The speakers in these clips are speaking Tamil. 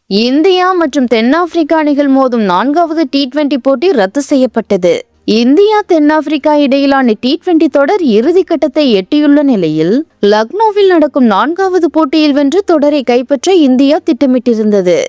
இந்தியா மற்றும் தென்னாப்பிரிக்கா அணிகள் மோதும் 4வது T20 போட்டி ரத்து செய்யப்பட்டது. இந்தியா தென்னாப்பிரிக்கா இடையிலான T20 தொடர் இறுதி கட்டத்தை எட்டியுள்ள நிலையில் லக்னோவில் நடக்கும் 4வது போட்டியில் வென்று தொடரை கைப்பற்ற இந்தியா திட்டமிட்டிருந்தது.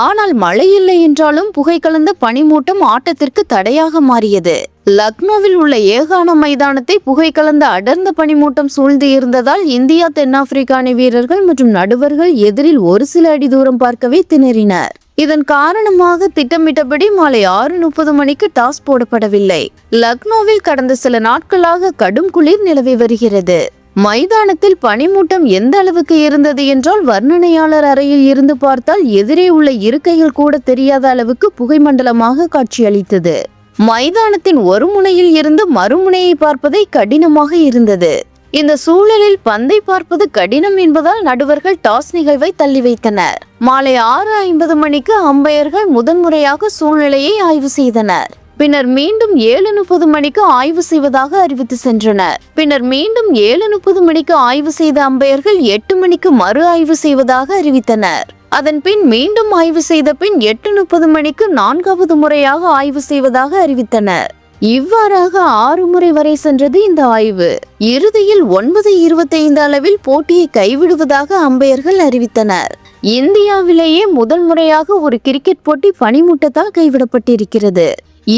ஆனால் மழை இல்லை என்றாலும் புகை கலந்த பனிமூட்டம் ஆட்டத்திற்கு தடையாக மாறியது. லக்னோவில் உள்ள ஏகான மைதானத்தை புகை கலந்த அடர்ந்த பனிமூட்டம் சூழ்ந்து இருந்ததால் இந்தியா தென்னாப்பிரிக்கா அணி வீரர்கள் மற்றும் நடுவர்கள் எதிரில் ஒரு சில அடி தூரம் பார்க்கவே திணறினர். இதன் காரணமாக திட்டமிட்டபடி மாலை 6:30 மணிக்கு டாஸ் போடப்படவில்லை. லக்னோவில் கடந்த சில நாட்களாக கடும் குளிர் நிலவி வருகிறது. மைதானத்தில் பனிமூட்டம் எந்த அளவுக்கு இருந்தது என்றால் வர்ணனையாளர் அறையில் இருந்து பார்த்தால் எதிரே உள்ள இருக்கைகள் கூட தெரியாத அளவுக்கு புகைமண்டலமாக காட்சியளித்தது. மைதானத்தின் ஒரு முனையில் இருந்து மறுமுனையை பார்ப்பதை கடினமாக இருந்தது. இந்த சூழலில் பந்தை பார்ப்பது கடினம் என்பதால் நடுவர்கள் டாஸ் நிகழ்வை தள்ளி வைத்தனர். மாலை 6:50 மணிக்கு அம்பையர்கள் முதன்முறையாக சூழ்நிலையை ஆய்வு செய்தனர். பின்னர் மீண்டும் 7:30 மணிக்கு ஆய்வு செய்வதாக அறிவித்து சென்றனர். பின்னர் மீண்டும் 7:30 மணிக்கு ஆய்வு செய்த அம்பையர்கள் 8 மணிக்கு மறு ஆய்வு செய்வதாக அறிவித்தனர். அதன் பின் மீண்டும் ஆய்வு செய்த பின் 8:30 மணிக்கு 4வது முறையாக ஆய்வு செய்வதாக அறிவித்தனர். இவ்வாறாக 6 முறை வரை சென்றது இந்த ஆய்வு. இறுதியில் 9:25 அளவில் போட்டியை கைவிடுவதாக அம்பையர்கள் அறிவித்தனர். இந்தியாவிலேயே முதல் முறையாக ஒரு கிரிக்கெட் போட்டி பனிமூட்டத்தால் கைவிடப்பட்டிருக்கிறது.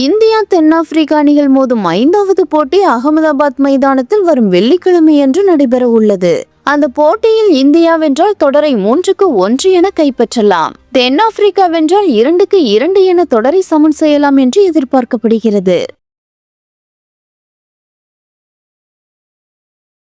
இந்தியா தென்னாப்பிரிக்கா அணிகள் மோதும் 5வது போட்டி அகமதாபாத் மைதானத்தில் வரும் வெள்ளிக்கிழமையன்று நடைபெற உள்ளது. அந்த போட்டியில் இந்தியா வென்றால் தொடரை 3-1 என கைப்பற்றலாம். தென்னாப்பிரிக்கா வென்றால் 2-2 என தொடரை சமன் செய்யலாம் என்று எதிர்பார்க்கப்படுகிறது.